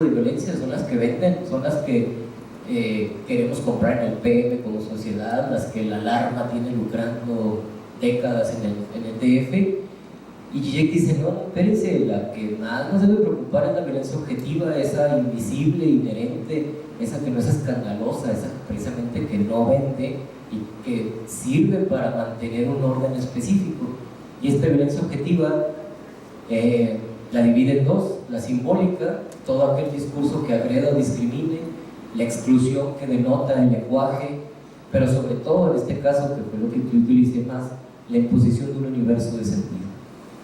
de violencia son las que venden, son las que queremos comprar en el PM como sociedad, las que la alarma tiene lucrando décadas en el DF. Y Zizek dice, no, espérense, la que más nos debe preocupar es la violencia objetiva, esa invisible, inherente, esa que no es escandalosa, esa precisamente que no vende y que sirve para mantener un orden específico. Y esta violencia objetiva la divide en dos: la simbólica, todo aquel discurso que agreda o discrimine, la exclusión que denota el lenguaje, pero sobre todo en este caso, que fue lo que yo utilicé más, la imposición de un universo de sentido.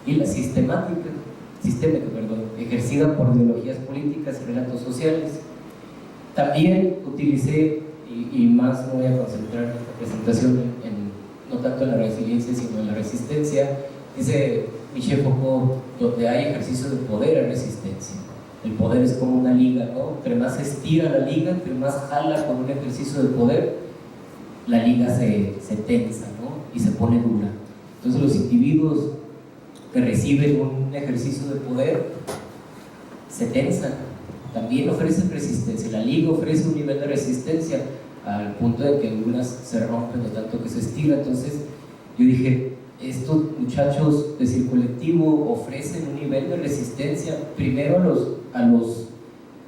Y la sistémica, ejercida por ideologías políticas y relatos sociales. También utilicé, y más me voy a concentrar en esta presentación no tanto en la resiliencia sino en la resistencia. Dice Michel Foucault, donde hay ejercicio de poder hay resistencia. El poder es como una liga, ¿no? Entre más se estira la liga, entre más jala con un ejercicio de poder, la liga se tensa, ¿no? Y se pone dura. Entonces los individuos que reciben un ejercicio de poder se tensan, también ofrecen resistencia. La liga ofrece un nivel de resistencia al punto de que algunas se rompen de tanto que se estira. Entonces yo dije, estos muchachos de Circo Colectivo ofrecen un nivel de resistencia primero a los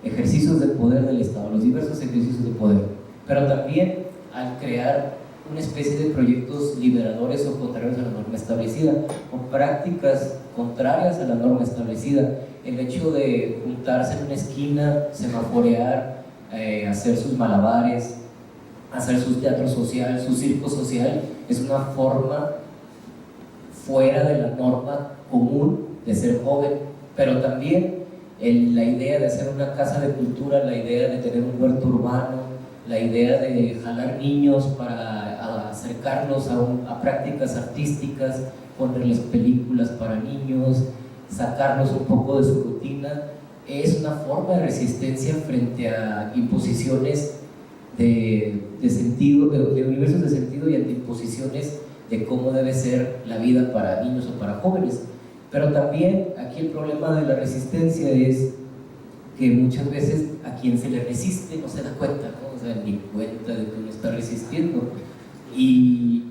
ejercicios de poder del Estado, los diversos ejercicios de poder, pero también al crear una especie de proyectos liberadores o contrarios a la norma establecida, o prácticas contrarias a la norma establecida. El hecho de juntarse en una esquina, semaforear, hacer sus malabares, hacer su teatro social, su circo social, es una forma fuera de la norma común de ser joven, pero también la idea de hacer una casa de cultura, la idea de tener un huerto urbano, la idea de jalar niños para acercarlos a prácticas artísticas, ponerles películas para niños, sacarlos un poco de su rutina, es una forma de resistencia frente a imposiciones de sentido, de universos de sentido, y ante imposiciones de cómo debe ser la vida para niños o para jóvenes. Pero también aquí el problema de la resistencia es que muchas veces a quien se le resiste no se da cuenta, ¿no? O sea, ni cuenta de que uno está resistiendo y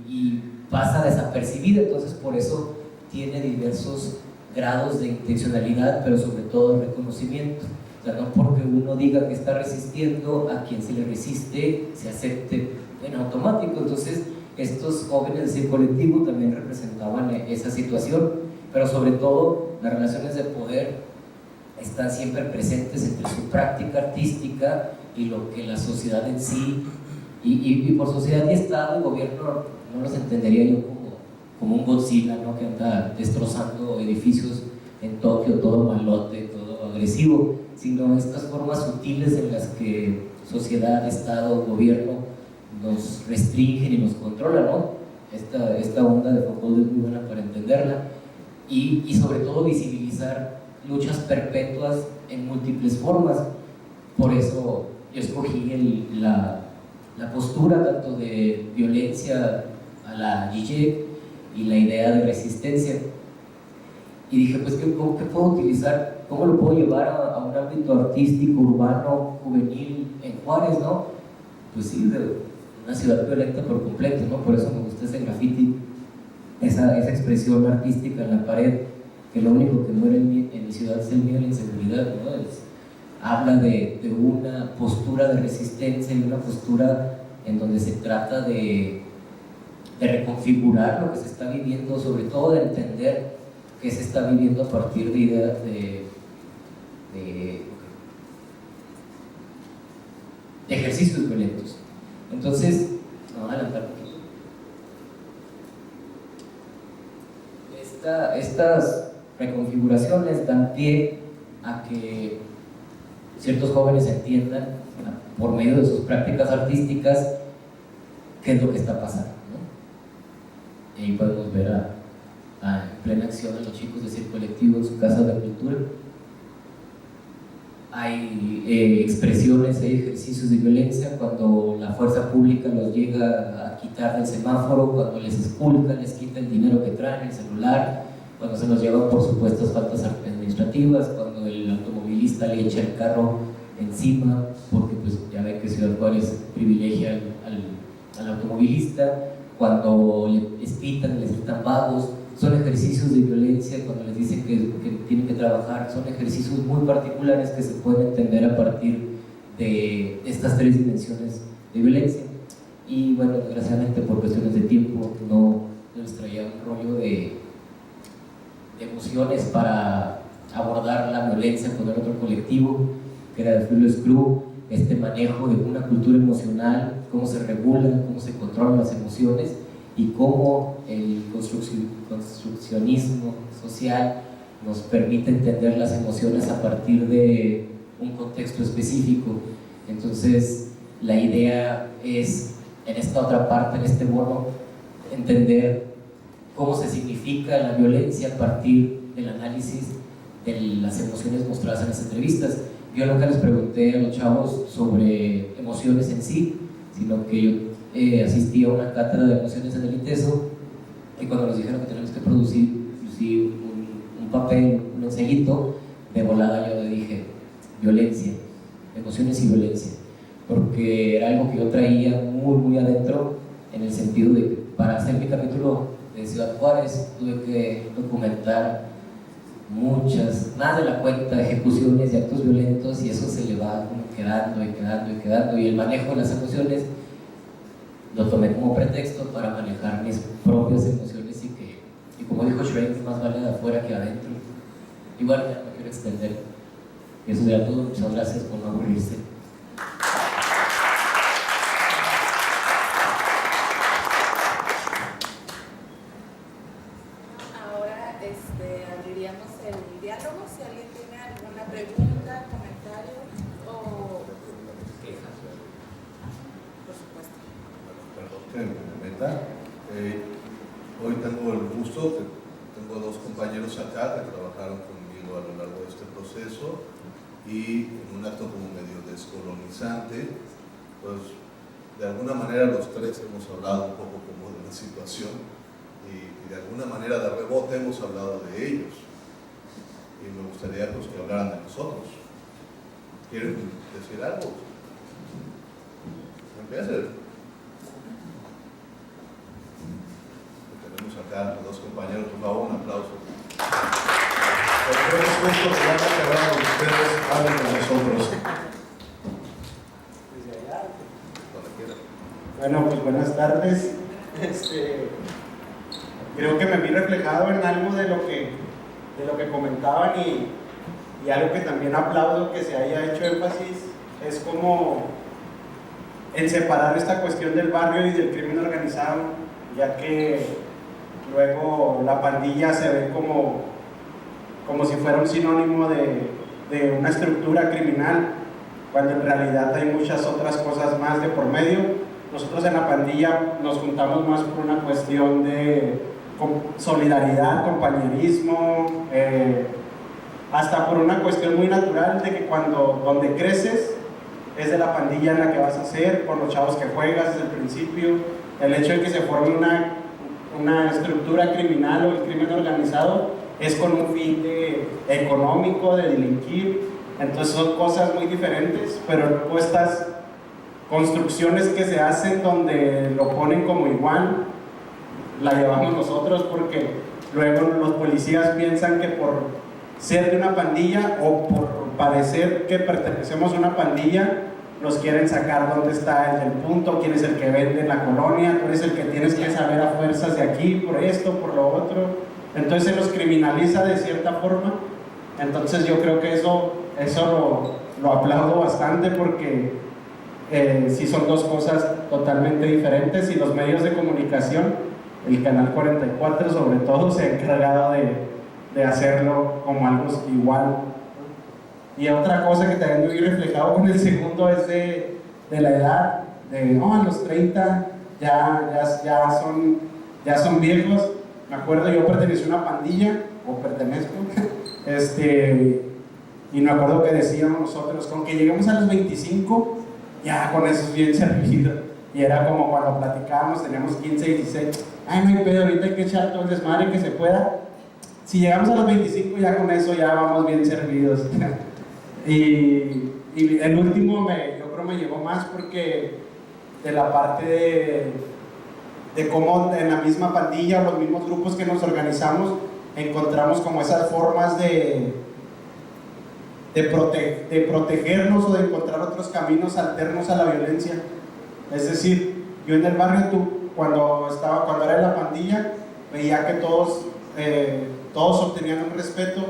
pasa desapercibida. Entonces por eso tiene diversos grados de intencionalidad, pero sobre todo reconocimiento. O sea, no porque uno diga que está resistiendo, a quien se le resiste se acepte en automático. Entonces estos jóvenes de Circo Colectivo también representaban esa situación, pero sobre todo las relaciones de poder están siempre presentes entre su práctica artística y lo que la sociedad en sí, y por sociedad y Estado y gobierno no los entendería yo como un Godzilla, ¿no? Que anda destrozando edificios en Tokio, todo malote, todo agresivo, sino estas formas sutiles en las que sociedad, Estado, gobierno nos restringen y nos controlan, ¿no? Esta onda de Foucault es muy buena para entenderla, y sobre todo visibilizar luchas perpetuas en múltiples formas. Por eso yo escogí la postura tanto de violencia a la Zizek y la idea de resistencia, y dije, pues ¿qué puedo utilizar? ¿Cómo lo puedo llevar a un ámbito artístico, urbano, juvenil en Juárez, ¿no? Pues sí, de una ciudad violenta por completo, ¿no? Por eso me gusta ese graffiti, esa expresión artística en la pared, que lo único que muere en mi ciudad es el miedo a la inseguridad, ¿no? Habla de una postura de resistencia y una postura en donde se trata de reconfigurar lo que se está viviendo, sobre todo de entender qué se está viviendo a partir de ideas de ejercicios violentos. Entonces, vamos a adelantar un poquito. Estas reconfiguraciones dan pie a que ciertos jóvenes entiendan, por medio de sus prácticas artísticas, qué es lo que está pasando, ¿no? Y ahí podemos ver en plena acción a los chicos de Circo Colectivo en su casa de cultura. Hay expresiones, hay ejercicios de violencia cuando la fuerza pública los llega a quitar del semáforo, cuando les esculcan, les quita el dinero que traen, el celular, cuando se los llevan por supuestas faltas administrativas, cuando el automovilista automovilista le echa el carro encima, porque pues ya ve que Ciudad Juárez privilegia al automovilista, cuando les pitan vagos, son ejercicios de violencia, cuando les dicen que tienen que trabajar, son ejercicios muy particulares que se pueden entender a partir de estas tres dimensiones de violencia. Y bueno, desgraciadamente por cuestiones de tiempo no les traía un rollo de emociones para abordar la violencia con el otro colectivo, que era de Fearless Crew, este manejo de una cultura emocional, cómo se regulan, cómo se controlan las emociones y cómo el construccionismo social nos permite entender las emociones a partir de un contexto específico. Entonces, la idea es, en esta otra parte, en este bono, entender cómo se significa la violencia a partir del análisis de las emociones mostradas en las entrevistas. Yo nunca les pregunté a los chavos sobre emociones en sí, sino que yo asistí a una cátedra de emociones en el ITESO, y cuando nos dijeron que tenemos que producir un papel, un ensayito, de volada yo le dije, violencia, emociones y violencia, porque era algo que yo traía muy adentro, en el sentido de que para hacer mi capítulo de Ciudad Juárez tuve que documentar más de la cuenta, ejecuciones y actos violentos, y eso se le va como quedando, y el manejo de las emociones lo tomé como pretexto para manejar mis propias emociones, y como dijo Shrek, más vale de afuera que adentro. Igual ya no quiero extender, y eso sería todo. Muchas gracias por no aburrirse. Ahora abriríamos el diálogo. Si alguien tiene alguna pregunta, comentario o Quejas. por supuesto. Perdón que me meta. Hoy tengo el gusto, tengo dos compañeros acá que trabajaron conmigo a lo largo de este proceso, y en un acto como medio descolonizante, pues de alguna manera los tres hemos hablado un poco como de la situación, y de alguna manera de rebote hemos hablado de ellos, y me gustaría pues que hablaran de nosotros. ¿Quieren decir algo? Empiecen. Tenemos acá a dos compañeros, por favor, un aplauso. Es justo que ya han acabado ustedes, hablen con nosotros. Cuando quieran. Bueno, pues buenas tardes. Creo que me vi reflejado en algo de lo que comentaban, y algo que también aplaudo que se haya hecho énfasis es como en separar esta cuestión del barrio y del crimen organizado, ya que luego la pandilla se ve como si fuera un sinónimo de una estructura criminal, cuando en realidad hay muchas otras cosas más de por medio. Nosotros en la pandilla nos juntamos más por una cuestión de solidaridad, compañerismo, hasta por una cuestión muy natural de que donde creces es de la pandilla en la que vas a ser, con los chavos que juegas desde el principio. El hecho de que se forme una estructura criminal o el crimen organizado es con un fin económico, de delinquir. Entonces son cosas muy diferentes, pero luego estas construcciones que se hacen donde lo ponen como igual, la llevamos nosotros, porque luego los policías piensan que por ser de una pandilla o por parecer que pertenecemos a una pandilla, nos quieren sacar dónde está el punto, quién es el que vende en la colonia, tú eres el que tienes que saber a fuerzas de aquí, por esto, por lo otro. Entonces se los criminaliza de cierta forma. Entonces yo creo que eso lo aplaudo bastante, porque sí son dos cosas totalmente diferentes, y los medios de comunicación, el Canal 44 sobre todo, se ha encargado de hacerlo como algo igual. Y otra cosa que también vi reflejado con el segundo es de la edad, a los 30 ya son viejos. Me acuerdo, yo pertenecí a una pandilla, o pertenezco, y me acuerdo que decíamos nosotros, con que lleguemos a los 25, ya con eso es bien servido. Y era como cuando platicábamos, teníamos 15, 16, ay, no hay pedo, ahorita hay que echar todo el desmadre que se pueda. Si llegamos a los 25, ya con eso ya vamos bien servidos. Y el último yo creo me llegó más porque de la parte de cómo en la misma pandilla o los mismos grupos que nos organizamos encontramos como esas formas de protegernos o de encontrar otros caminos alternos a la violencia. Es decir, yo en el barrio, cuando era en la pandilla, veía que todos obtenían un respeto.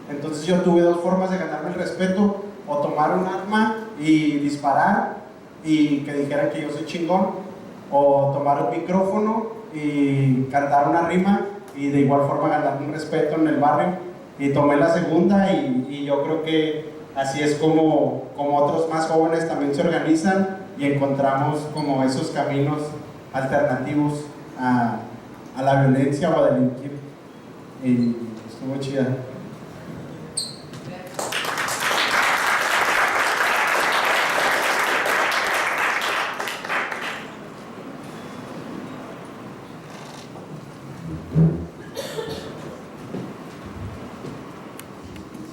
Entonces yo tuve dos formas de ganarme el respeto: o tomar un arma y disparar y que dijeran que yo soy chingón, o tomar un micrófono y cantar una rima y de igual forma ganarme un respeto en el barrio. Y tomé la segunda y yo creo que así es como otros más jóvenes también se organizan y encontramos como esos caminos alternativos a la violencia o a delinquir. Y estuvo chida.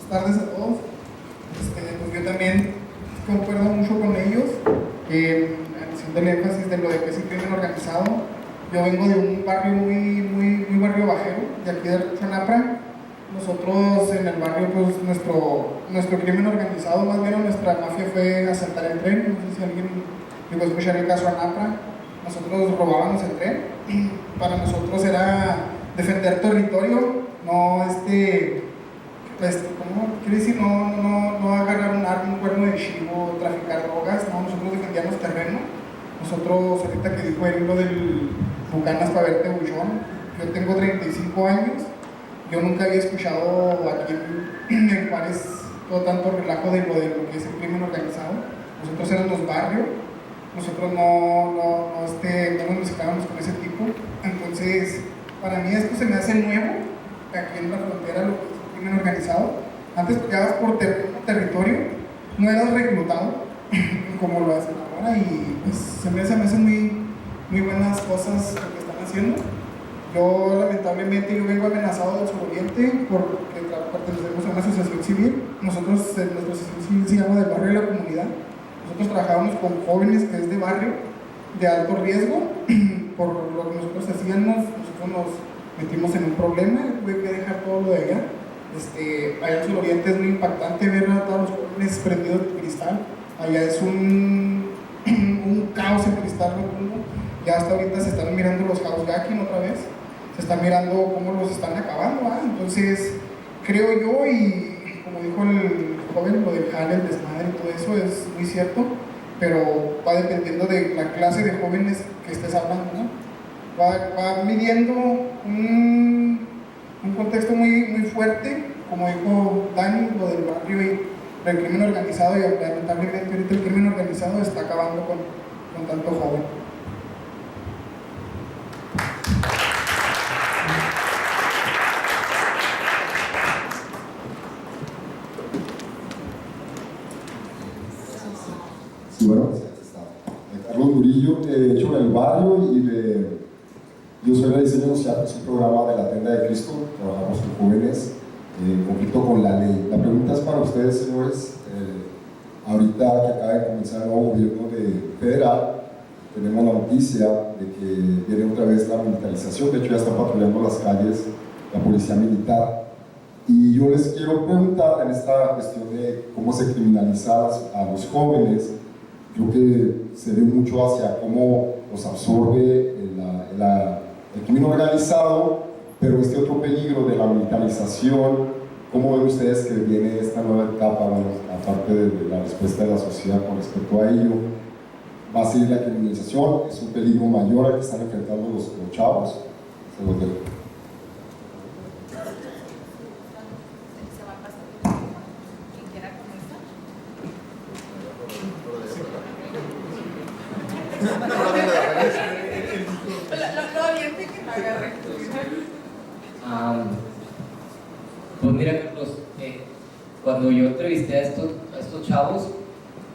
Buenas tardes a todos. Pues yo también concuerdo mucho con ellos, haciendo el énfasis de lo de que es el crimen organizado. Yo vengo de un barrio muy barrio bajero, de aquí de Xonapra. Nosotros en el barrio, pues nuestro crimen organizado, más bien nuestra mafia, fue asaltar el tren. No sé si alguien llegó a escuchar el caso Anapra. Nosotros robábamos el tren. Para nosotros era defender territorio, no ¿cómo quiere decir? No agarrar un arma, un cuerno de chivo, traficar drogas. No, nosotros defendíamos terreno. Nosotros, ahorita que dijo él lo del Bucanas para verte bullón, yo tengo 35 años. Yo nunca había escuchado aquí en Juárez todo tanto relajo de lo que es el crimen organizado. Nosotros éramos barrio, nosotros no nos mezclábamos con ese tipo. Entonces, para mí esto se me hace nuevo, aquí en la frontera, lo que es el crimen organizado. Antes peleabas por territorio, no eras reclutado como lo hacen ahora, y pues se me hacen muy buenas cosas lo que están haciendo. Yo lamentablemente vengo amenazado del suroriente porque pertenecemos a una asociación civil. Nosotros, nuestra asociación civil se llama del barrio de la comunidad. Nosotros trabajamos con jóvenes que es de barrio de alto riesgo. Por lo que nosotros hacíamos, nosotros nos metimos en un problema y tuve que dejar todo lo de allá. Allá en suroriente es muy impactante ver a todos los jóvenes prendidos de cristal. Allá es un caos en cristal rotundo. Ya hasta ahorita se están mirando los housegacking otra vez. Se están mirando cómo los están acabando, ¿ah? Entonces, creo yo, y como dijo el joven, lo del jale, el desmadre y todo eso es muy cierto, pero va dependiendo de la clase de jóvenes que estés hablando, ¿no? Va midiendo un contexto muy fuerte, como dijo Dani, lo del barrio y el crimen organizado, y lamentablemente ahorita el crimen organizado está acabando con tanto joven. Sí, bueno, Carlos Murillo, de hecho en el barrio, yo soy de diseño social, es un programa de la Tenda de Cristo, trabajamos con jóvenes en conflicto con la ley. La pregunta es para ustedes, señores. Ahorita que acaba de comenzar el nuevo gobierno federal, tenemos la noticia de que viene otra vez la militarización. De hecho ya está patrullando las calles la policía militar. Y yo les quiero preguntar en esta cuestión de cómo se criminaliza a los jóvenes. Creo que se ve mucho hacia cómo los absorbe el crimen organizado, pero este otro peligro de la militarización. ¿Cómo ven ustedes que viene esta nueva etapa, bueno, aparte de la respuesta de la sociedad con respecto a ello? ¿Va a seguir la criminalización? ¿Es un peligro mayor al que están enfrentando los chavos? Se los dejo. Pues mira, Carlos, cuando yo entrevisté a estos chavos,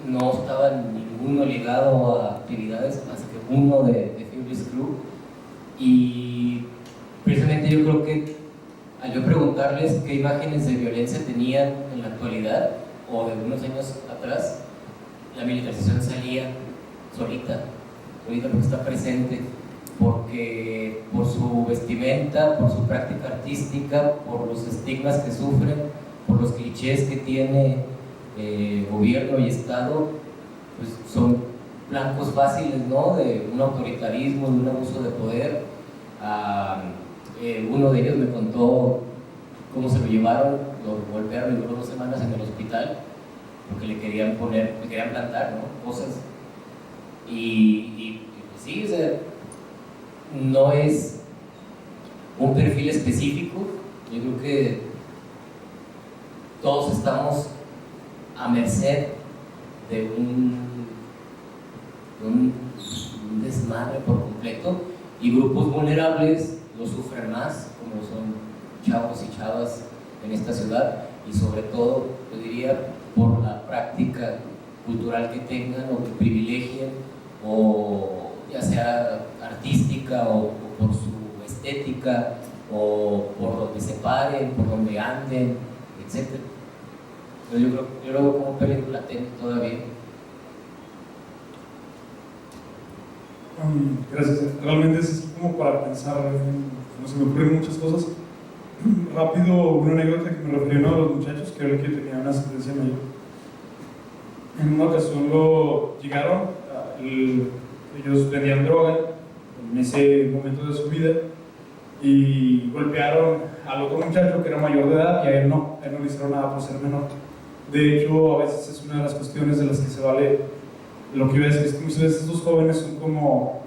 no estaba ninguno ligado a actividades más que uno de Fearless Crew, y precisamente yo creo que al yo preguntarles qué imágenes de violencia tenían en la actualidad, o de unos años atrás, la militarización salía solita porque está presente, porque por su vestimenta, por su práctica artística, por los estigmas que sufren, por los clichés que tiene gobierno y Estado, pues son blancos fáciles, ¿no? De un autoritarismo, de un abuso de poder. Uno de ellos me contó cómo se lo llevaron, lo golpearon y duró 2 semanas en el hospital porque le querían plantar, ¿no? Cosas. Y pues sí, o sea, no es un perfil específico. Yo creo que todos estamos a merced de un desmadre por completo, y grupos vulnerables lo sufren más, como son chavos y chavas en esta ciudad, y sobre todo, yo diría, por la práctica cultural que tengan o que privilegien, o ya sea artística o por su estética, o por donde se paren, por donde anden, etc. Yo lo veo como un peligro latente todavía. Gracias. Realmente es como para pensar, no se me ocurren muchas cosas. Rápido, una anécdota que me refirió a uno de los muchachos que era el que tenía una sentencia mayor. En una ocasión llegaron, ellos vendían droga en ese momento de su vida y golpearon al otro muchacho que era mayor de edad y a él no le hicieron nada por ser menor. De hecho, a veces es una de las cuestiones de las que se vale. Lo que iba a decir es que muchas veces estos jóvenes son como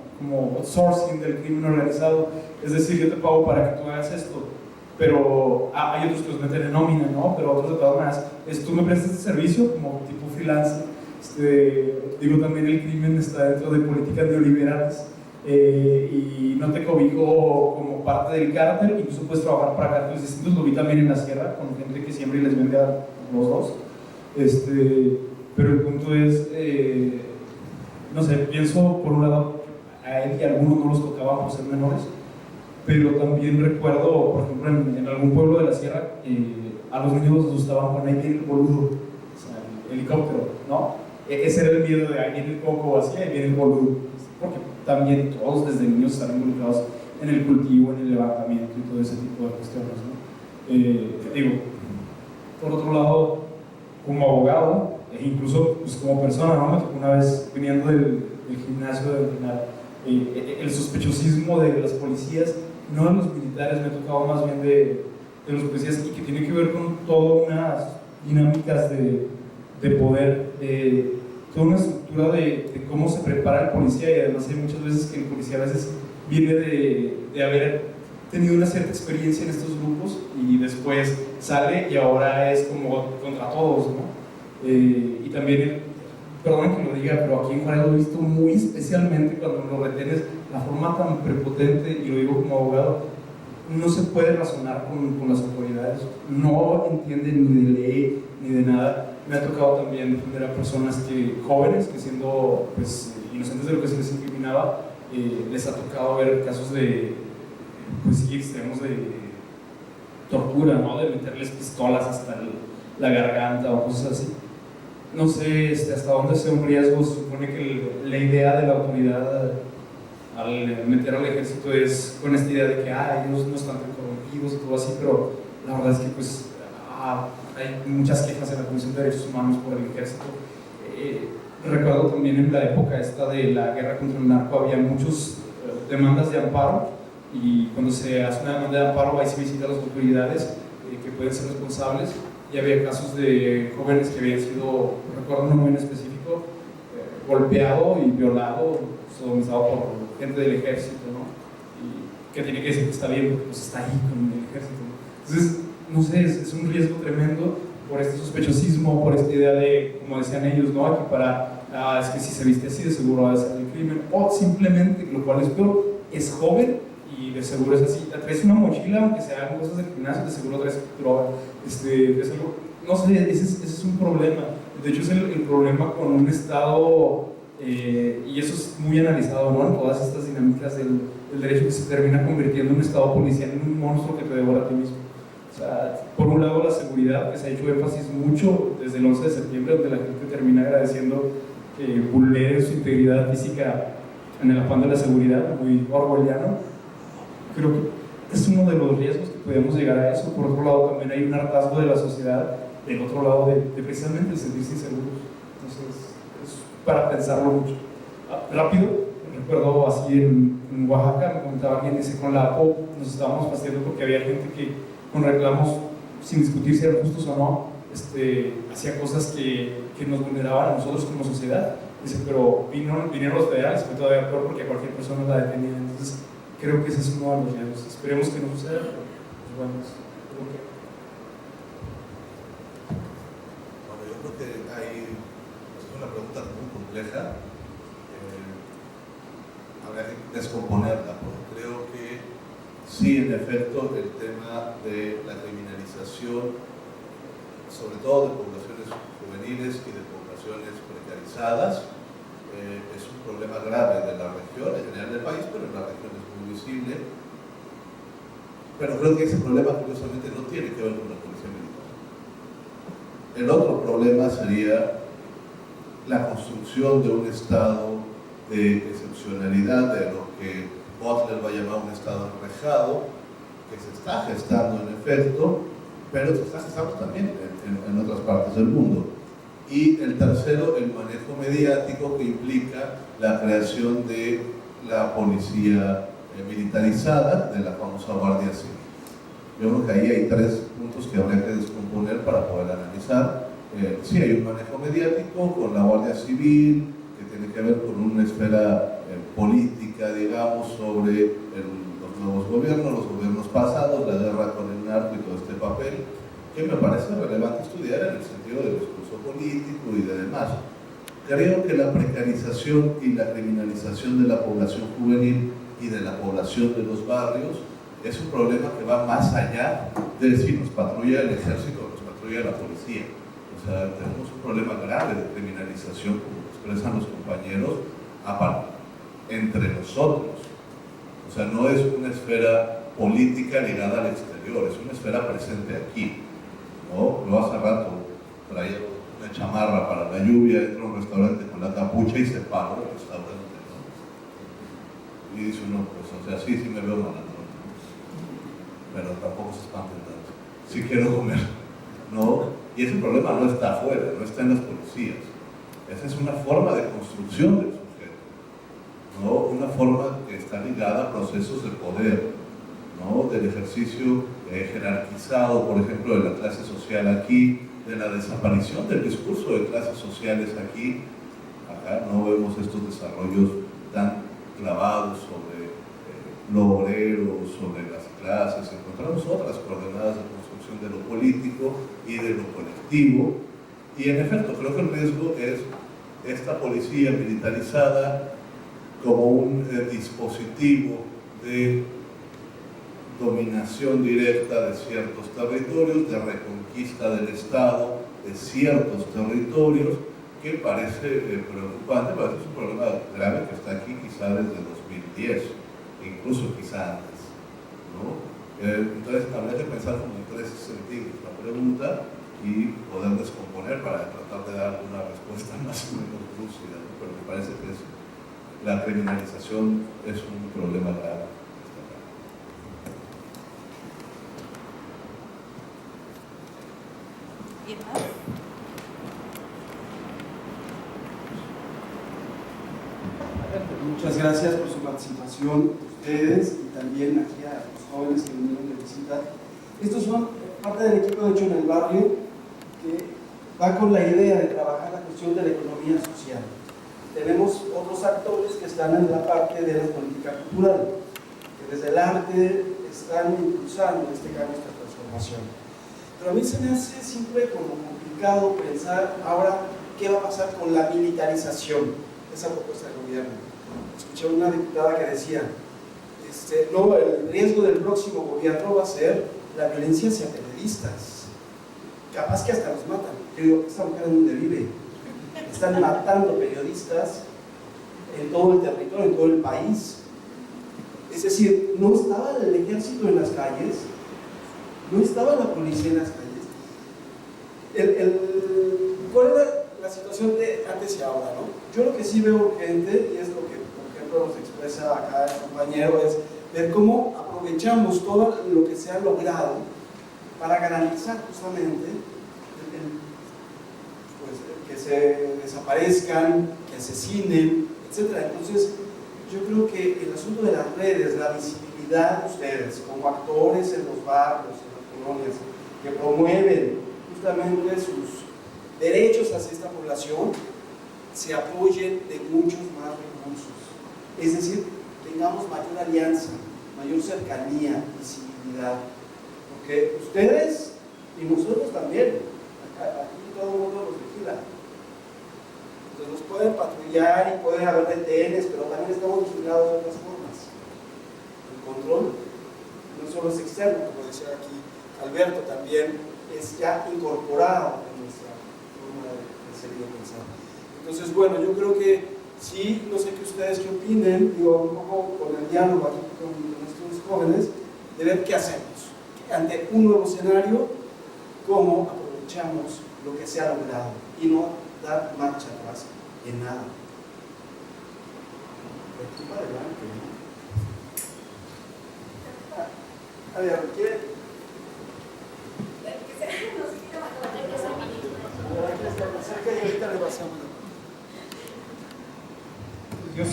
outsourcing del crimen organizado, es decir, yo te pago para que tú hagas esto, pero hay otros que los meten en nómina, ¿no? Pero otros de todas maneras, tú me prestas este servicio como tipo freelance. Digo, también el crimen está dentro de políticas neoliberales y no te cobijo como parte del cártel, incluso puedes trabajar para cárteles distintos. Lo vi también en la sierra con gente que siempre les vende a los dos. Pero el punto es, no sé, pienso por un lado a él y a algunos no los tocaban por ser menores, pero también recuerdo, por ejemplo, en algún pueblo de la sierra, a los niños los asustaban con ahí viene el boludo, o sea, el helicóptero, ¿no? Ese era el miedo de ahí viene el coco, así, ahí viene el boludo, porque también todos desde niños están involucrados en el cultivo, en el levantamiento y todo ese tipo de cuestiones, ¿no? Digo, por otro lado, como abogado, e incluso pues, como persona, ¿no? Me tocó una vez viniendo del gimnasio de entrenar, el sospechosismo de las policías, no de los militares, me ha tocado más bien de los policías, y que tiene que ver con todas unas dinámicas de poder, toda una estructura de cómo se prepara el policía, y además hay muchas veces que el policía a veces viene de haber tenido una cierta experiencia en estos grupos y después sale y ahora es como contra todos, ¿no? Y también, perdón que lo diga, pero aquí en Juárez lo he visto muy especialmente cuando lo retenes, la forma tan prepotente, y lo digo como abogado, no se puede razonar con las autoridades, no entienden ni de ley ni de nada. Me ha tocado también defender a personas jóvenes que siendo pues, inocentes de lo que se les incriminaba, les ha tocado ver casos de pues sí, extremos de tortura, ¿no? De meterles pistolas hasta la garganta o cosas así. No sé hasta dónde sea un riesgo. Se supone que la idea de la autoridad al meter al ejército es con esta idea de que ellos no están tan corrompidos y todo así, pero la verdad es que pues hay muchas quejas en la Comisión de Derechos Humanos por el ejército. Recuerdo también en la época esta de la guerra contra el narco había muchas demandas de amparo, y cuando se hace una demanda de amparo ahí se visita a las autoridades que pueden ser responsables, y había casos de jóvenes que habían sido, recuerdo uno muy en específico, golpeado y violado, sodomizado por gente del ejército, ¿no? Y que tiene que decir que está bien porque pues está ahí con el ejército, ¿no? Entonces, no sé, es un riesgo tremendo por este sospechosismo, por esta idea de, como decían ellos, ¿no? Aquí es que si se viste así de seguro va a ser el crimen, o simplemente, lo cual es peor, es joven y de seguro es así, traes una mochila, aunque se hagan cosas del gimnasio, de seguro traes droga, es algo, no sé, ese es un problema. De hecho es el problema con un Estado, y eso es muy analizado, ¿no? En todas estas dinámicas del derecho, que se termina convirtiendo en un Estado policial en un monstruo que te devora a ti mismo. O Por un lado, la seguridad, que se ha hecho énfasis mucho desde el 11 de septiembre, donde la gente termina agradeciendo que vulnere su integridad física en el afán de la seguridad, muy orwelliano. Creo que es uno de los riesgos que podemos llegar a eso. Por otro lado, también hay un hartazgo de la sociedad, del otro lado, de precisamente el sentirse inseguros. Entonces, es para pensarlo mucho. Rápido, recuerdo así en Oaxaca, me comentaba alguien, dice, con la APO nos estábamos fastidiando porque había gente que con reclamos, sin discutir si eran justos o no, hacía cosas que nos vulneraban a nosotros como sociedad. Dice, pero vinieron los federales, fue todavía peor porque a cualquier persona la detenían. Entonces, creo que ese es uno de los riesgos. Esperemos que no suceda, pero pues bueno, Bueno, yo creo que es una pregunta muy compleja. Habría que descomponerla, porque creo que sí, en efecto, el tema de la criminalización, sobre todo de poblaciones juveniles y de poblaciones precarizadas, es un problema grave de la región, en general del país, pero en la región es muy visible. Pero creo que ese problema, curiosamente, no tiene que ver con la policía militar. El otro problema sería la construcción de un estado de excepcionalidad, de lo que Butler va a llamar un estado enrejado, que se está gestando en efecto, pero se está gestando también en otras partes del mundo. Y el tercero, el manejo mediático, que implica la creación de la policía militarizada, de la famosa Guardia Civil. Yo creo que ahí hay tres puntos que habría que descomponer para poder analizar. Sí, hay un manejo mediático con la Guardia Civil, que tiene que ver con una esfera política, digamos, sobre los nuevos gobiernos, los gobiernos pasados, la guerra con el narco y todo este papel, que me parece relevante estudiar en el sentido del discurso político y de demás. Creo que la precarización y la criminalización de la población juvenil y de la población de los barrios es un problema que va más allá de si nos patrulla el ejército o nos patrulla la policía. O sea, tenemos un problema grave de criminalización, como expresan los compañeros, entre nosotros. O sea, no es una esfera política ligada al exterior, es una esfera presente aquí, ¿no? Yo hace rato traía una chamarra para la lluvia, entro a un restaurante con la capucha y se paro el restaurante, ¿no? Y dice uno, pues, o sea, sí me veo malandro, pero tampoco se espanten tanto. Sí quiero comer, ¿no? Y ese problema no está afuera, no está en las policías. Esa es una forma de construcción del sujeto, ¿no? Una forma que está ligada a procesos de poder, ¿no? Del ejercicio jerarquizado, por ejemplo, de la clase social aquí, de la desaparición del discurso de clases sociales aquí. Acá no vemos estos desarrollos tan clavados sobre lo obrero, sobre las clases. Encontramos otras coordenadas de construcción de lo político y de lo colectivo. Y en efecto, creo que el riesgo es esta policía militarizada como un dispositivo de dominación directa de ciertos territorios, de reconquista del Estado de ciertos territorios, que parece preocupante, parece un problema grave que está aquí quizá desde 2010, incluso quizá antes, ¿no? Entonces habría que pensar como en tres sentidos la pregunta y poder descomponer para tratar de dar una respuesta más o menos lúcida, ¿no? Pero me parece que la criminalización es un problema grave. ¿Quién más? Muchas gracias por su participación, ustedes y también aquí a los jóvenes que vinieron de visita. Estos son parte del equipo de Hecho en el Barrio, que va con la idea de trabajar la cuestión de la economía social. Tenemos otros actores que están en la parte de la política cultural, que desde el arte están impulsando este cambio, esta transformación. Pero a mí se me hace siempre como complicado pensar ahora qué va a pasar con la militarización de esa propuesta del gobierno. Escuché a una diputada que decía, no, el riesgo del próximo gobierno va a ser la violencia hacia periodistas. Capaz que hasta los matan. Yo digo, ¿esta mujer en dónde vive? Están matando periodistas en todo el territorio, en todo el país. Es decir, no estaba el ejército en las calles no estaba la policía en las calles. ¿Cuál era la situación de antes y ahora, no? Yo lo que sí veo urgente, y es lo que, por ejemplo, nos expresa acá el compañero, es ver cómo aprovechamos todo lo que se ha logrado para garantizar justamente que se desaparezcan, que asesinen, etc. Entonces, yo creo que el asunto de las redes, la visibilidad de ustedes como actores en los barrios, en las colonias, que promueven justamente sus derechos hacia esta población, se apoyen de muchos más recursos. Es decir, tengamos mayor alianza, mayor cercanía, visibilidad. Porque ustedes y nosotros también, aquí todo el mundo los vigila. Entonces nos pueden patrullar y puede haber retenes, pero también estamos vigilados de otras formas. El control no solo es externo, como decía aquí Alberto, también es ya incorporado en nuestra forma de ser y de pensar. Entonces, bueno, yo creo que sí, no sé qué ustedes qué opinen, digo, un poco con el diálogo aquí con nuestros jóvenes, de ver qué hacemos ante un nuevo escenario, cómo aprovechamos lo que se ha logrado y no dar marcha atrás en nada. De aquí para adelante, ¿no? A ver, ¿qué? Yo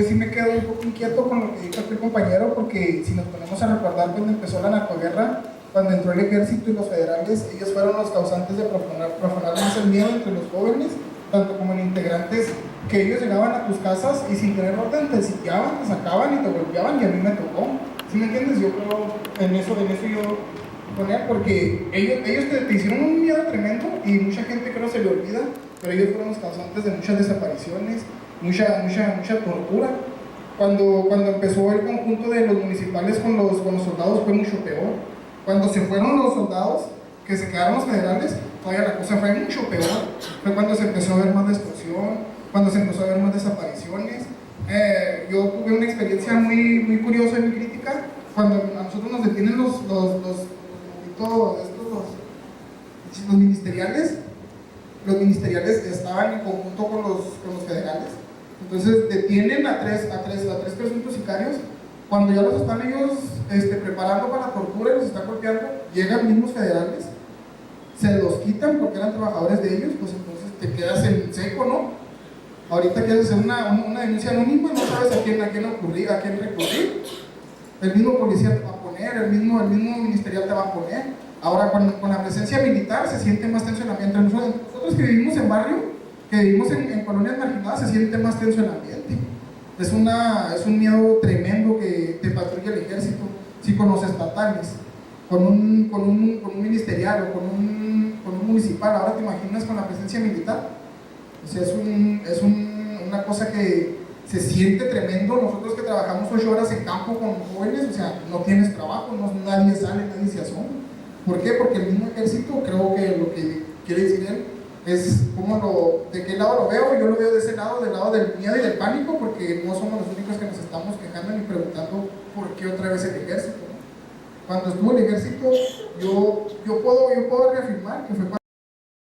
sí me quedo un poco inquieto con lo que dijo el compañero, porque si nos ponemos a recordar cuando empezó la narcoguerra, cuando entró el ejército y los federales, ellos fueron los causantes de profanar más el miedo entre los jóvenes, tanto como en integrantes, que ellos llegaban a tus casas y sin tener orden te sitiaban, te sacaban y te golpeaban, y a mí me tocó. ¿Sí me entiendes? Yo creo en eso yo poner, porque ellos te hicieron un miedo tremendo y mucha gente creo se le olvida, pero ellos fueron los causantes de muchas desapariciones, mucha tortura. Cuando empezó el conjunto de los municipales con los soldados fue mucho peor. Cuando se fueron los soldados, que se quedaron los federales, todavía la cosa fue mucho peor. Fue cuando se empezó a ver más destrucción, cuando se empezó a ver más desapariciones. Yo tuve una experiencia muy curiosa y muy crítica cuando a nosotros nos detienen los ministeriales. Los ministeriales estaban en conjunto con los federales. Entonces detienen a tres presuntos sicarios. Cuando ya los están ellos preparando para la tortura y los están golpeando, llegan mismos federales, se los quitan porque eran trabajadores de ellos, pues entonces te quedas en seco, ¿no? Ahorita quieres hacer una denuncia anónima, no sabes a quién recurrir. El mismo policía te va a poner, el mismo ministerial te va a poner. Ahora con la presencia militar se siente más tenso el ambiente. Nosotros que vivimos en barrio, que vivimos en colonias marginadas, se siente más tenso el ambiente. Es un miedo tremendo que te patrulla el ejército, sí, con los estatales, con un ministerial o con un municipal. Ahora te imaginas con la presencia militar. O sea, es una cosa que se siente tremendo. Nosotros que trabajamos 8 horas en campo con jóvenes, o sea, no tienes trabajo, nadie sale, nadie se asoma. ¿Por qué? Porque el mismo ejército, creo que lo que quiere decir él es de qué lado lo veo. Yo lo veo de ese lado, del lado del miedo y del pánico, porque no somos los únicos que nos estamos quejando ni preguntando por qué otra vez el ejército, ¿no? Cuando estuvo el ejército, yo puedo reafirmar que fue